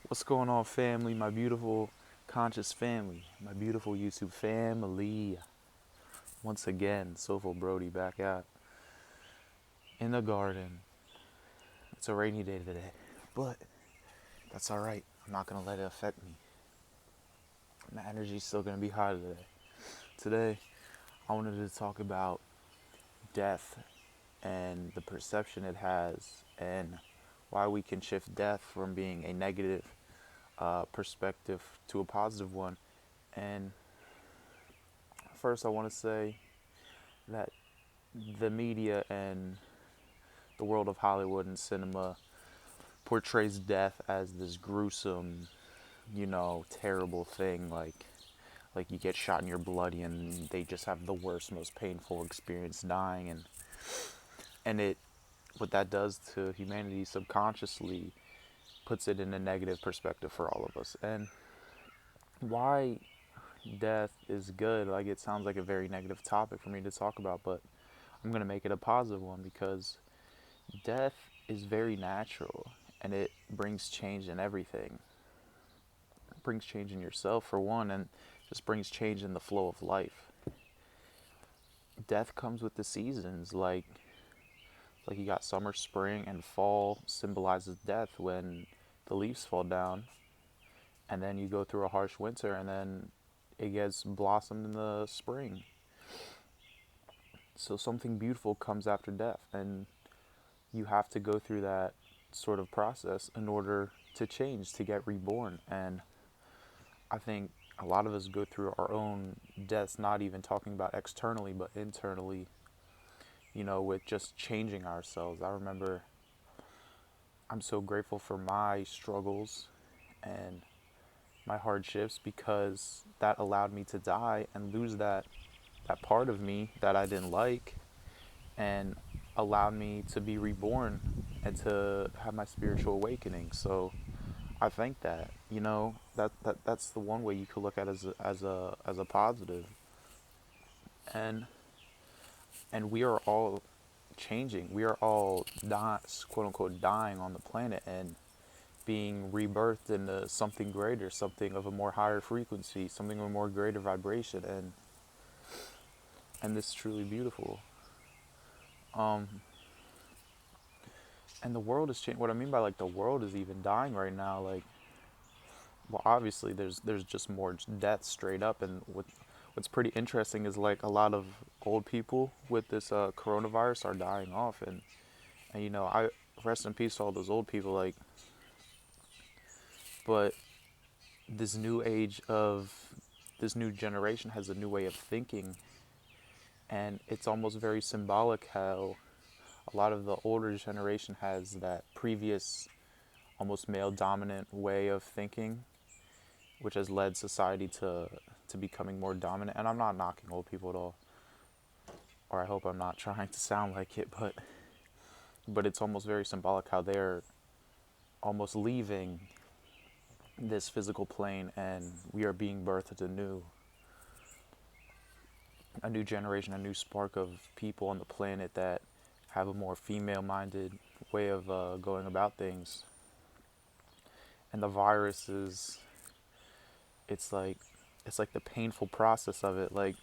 What's going on, family? My beautiful conscious family, my beautiful YouTube family. Once again, Soulful Brody back out in the garden. It's a rainy day today, but that's all right. I'm not gonna let it affect me. My energy's still gonna be high today. Today, I wanted to talk about death and the perception it has, and why we can shift death from being a negative perspective to a positive one. And first, I want to say that the media and the world of Hollywood and cinema portrays death as this gruesome, terrible thing. Like you get shot and you're bloody, and they just have the worst, most painful experience dying, and it what that does to humanity subconsciously puts it in a negative perspective for all of us. And why death is good, like it sounds like a very negative topic for me to talk about, but I'm going to make it a positive one because death is very natural and it brings change in everything. It brings change in yourself, for one, and just brings change in the flow of life. Death comes with the seasons, like you got summer, spring, and fall symbolizes death when the leaves fall down, and then you go through a harsh winter, and then it gets blossomed in the spring. So something beautiful comes after death, and you have to go through that sort of process in order to change, to get reborn. And I think a lot of us go through our own deaths, not even talking about externally, but internally, with just changing ourselves. I remember I'm so grateful for my struggles and my hardships because that allowed me to die and lose that part of me that I didn't like, and allowed me to be reborn and to have my spiritual awakening. So I think that that's the one way you could look at it as a positive. And we are all changing. We are all quote unquote dying on the planet and being rebirthed into something greater, something of a more higher frequency, something of a more greater vibration, and this is truly beautiful. Um, and the world is changing. What I mean by like the world is even dying right now. Like, well, obviously there's just more death straight up, and what's pretty interesting is like a lot of old people with this coronavirus are dying off, and I rest in peace to all those old people. Like, but this new age of this new generation has a new way of thinking, and it's almost very symbolic how a lot of the older generation has that previous almost male dominant way of thinking, which has led society to becoming more dominant. And I'm not knocking old people at all, or I hope I'm not trying to sound like it, but it's almost very symbolic how they're almost leaving this physical plane, and we are being birthed anew, a new generation, a new spark of people on the planet that have a more female-minded way of going about things. And the virus is, it's like it's like the painful process of it, like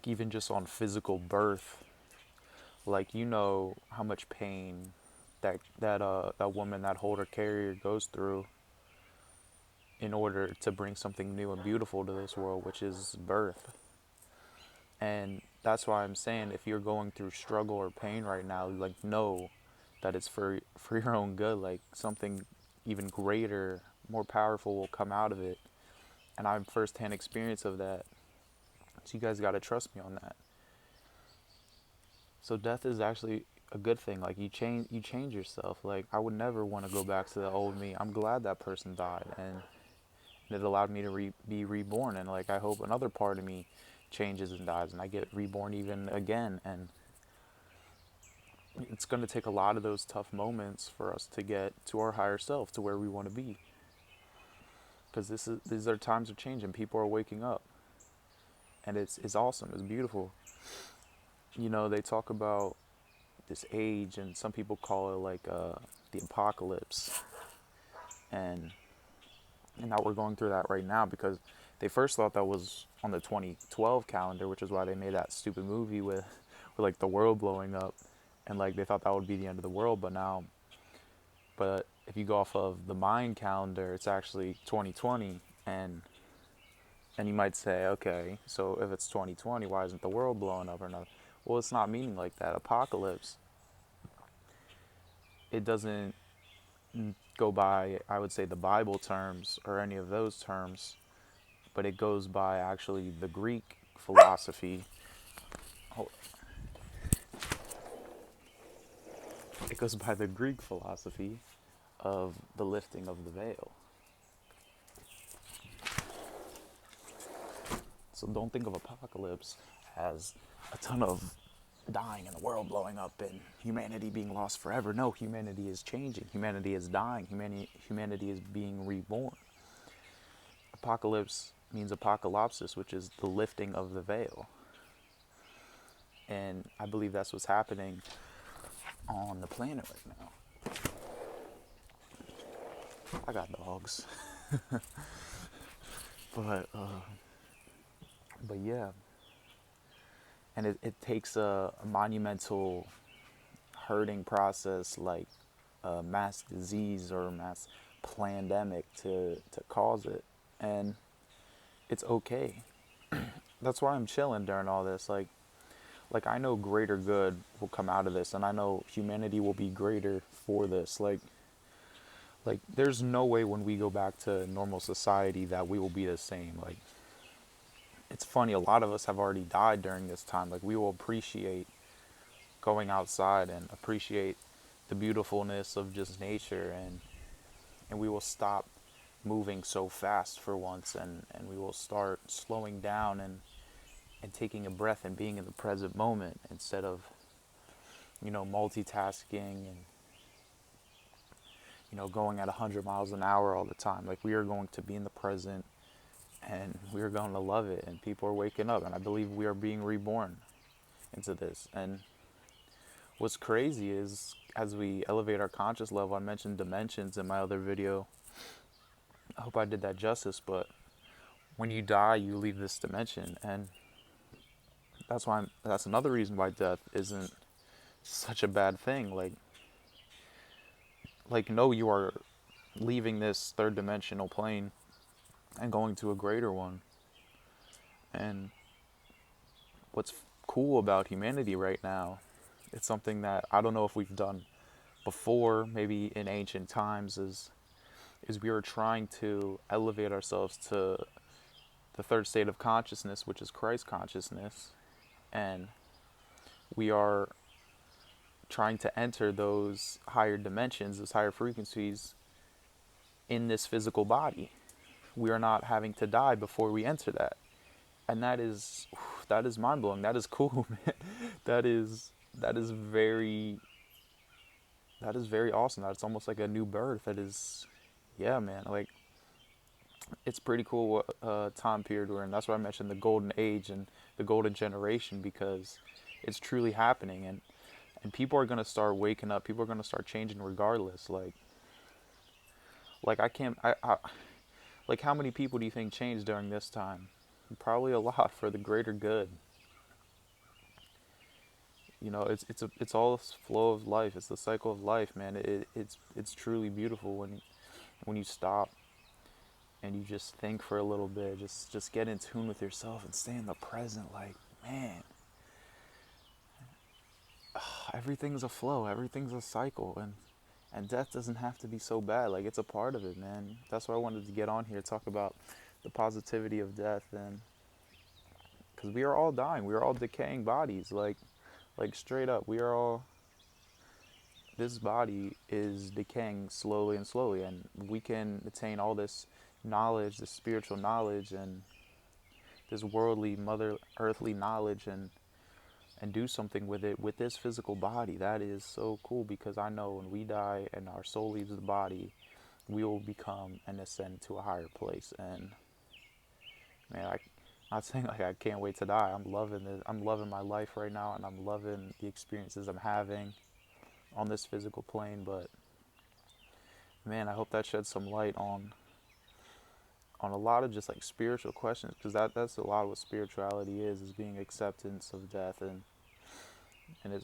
even just on physical birth, like how much pain that woman, that holder carrier goes through in order to bring something new and beautiful to this world, which is birth. And that's why I'm saying, if you're going through struggle or pain right now, like, know that it's for your own good. Like, something even greater, more powerful will come out of it. And I have firsthand experience of that. So you guys got to trust me on that. So death is actually a good thing. Like, you change yourself. Like, I would never want to go back to the old me. I'm glad that person died, and it allowed me to be reborn. And like, I hope another part of me changes and dies, and I get reborn even again. And it's going to take a lot of those tough moments for us to get to our higher self, to where we want to be. Because these are times of change, and people are waking up, and it's awesome. It's beautiful. They talk about this age, and some people call it like the apocalypse. and now we're going through that right now because they first thought that was on the 2012 calendar, which is why they made that stupid movie with like the world blowing up, and like they thought that would be the end of the world. But if you go off of the Mayan calendar, it's actually 2020, and you might say, okay, so if it's 2020, why isn't the world blowing up or not? Well, it's not meaning like that. Apocalypse, it doesn't go by, I would say, the Bible terms or any of those terms, but it goes by actually the Greek philosophy. It goes by the Greek philosophy of the lifting of the veil. So don't think of apocalypse as a ton of dying and the world blowing up and humanity being lost forever. No, humanity is changing. Humanity is dying. Humanity is being reborn. Apocalypse means apocalypsis, which is the lifting of the veil. And I believe that's what's happening on the planet right now. I got dogs. but yeah. And it takes a monumental hurting process like a mass disease or mass pandemic to cause it. And it's okay. That's why I'm chilling during all this. Like I know greater good will come out of this, and I know humanity will be greater for this. Like there's no way when we go back to normal society that we will be the same. Like it's funny, a lot of us have already died during this time. Like we will appreciate going outside and appreciate the beautifulness of just nature, and we will stop moving so fast for once, and we will start slowing down and taking a breath and being in the present moment instead of, multitasking and, going at 100 miles an hour all the time. Like we are going to be in the present and we are going to love it, and people are waking up, and I believe we are being reborn into this. And what's crazy is as we elevate our conscious level, I mentioned dimensions in my other video. I hope I did that justice, but when you die, you leave this dimension, and that's another reason why death isn't such a bad thing. No, you are leaving this third dimensional plane and going to a greater one. And what's cool about humanity right now, it's something that I don't know if we've done before, maybe in ancient times, is we are trying to elevate ourselves to the third state of consciousness, which is Christ consciousness, and we are trying to enter those higher dimensions, those higher frequencies in this physical body. We are not having to die before we enter that. And that is mind blowing. That is cool, man. That is very awesome. That's almost like a new birth. That is, yeah, man. Like it's pretty cool what time period we're in. That's why I mentioned the golden age and the golden generation, because it's truly happening, and people are gonna start waking up. People are gonna start changing regardless. Like I can't. I like how many people do you think changed during this time? Probably a lot for the greater good. It's all the flow of life. It's the cycle of life, man. It's truly beautiful when you stop and you just think for a little bit. Just get in tune with yourself and stay in the present. Like, man, everything's a flow. Everything's a cycle, and death doesn't have to be so bad. Like, it's a part of it, man. That's why I wanted to get on here, talk about the positivity of death, and because we are all dying. We are all decaying bodies. Like straight up, we are all. This body is decaying slowly and slowly, and we can attain all this knowledge, this spiritual knowledge, and this worldly, mother earthly knowledge, and do something with it with this physical body. That is so cool, because I know when we die and our soul leaves the body, we will become and ascend to a higher place. And man, I'm not saying like I can't wait to die. I'm loving it. I'm loving my life right now, and I'm loving the experiences I'm having on this physical plane. But man, I hope that sheds some light on a lot of just like spiritual questions, because that's a lot of what spirituality is being acceptance of death. And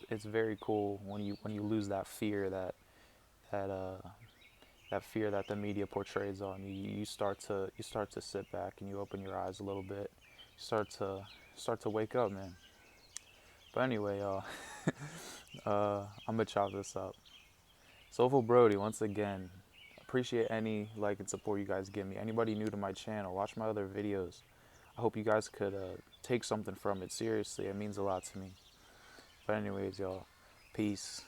it's very cool when you lose that fear that that fear that the media portrays on you. You start to sit back and you open your eyes a little bit. You start to wake up, man. But anyway, I'm gonna chop this up. Soulful Brody, once again, appreciate any like and support you guys give me. Anybody new to my channel, watch my other videos. I hope you guys could take something from it. Seriously, it means a lot to me. But anyways, y'all, peace.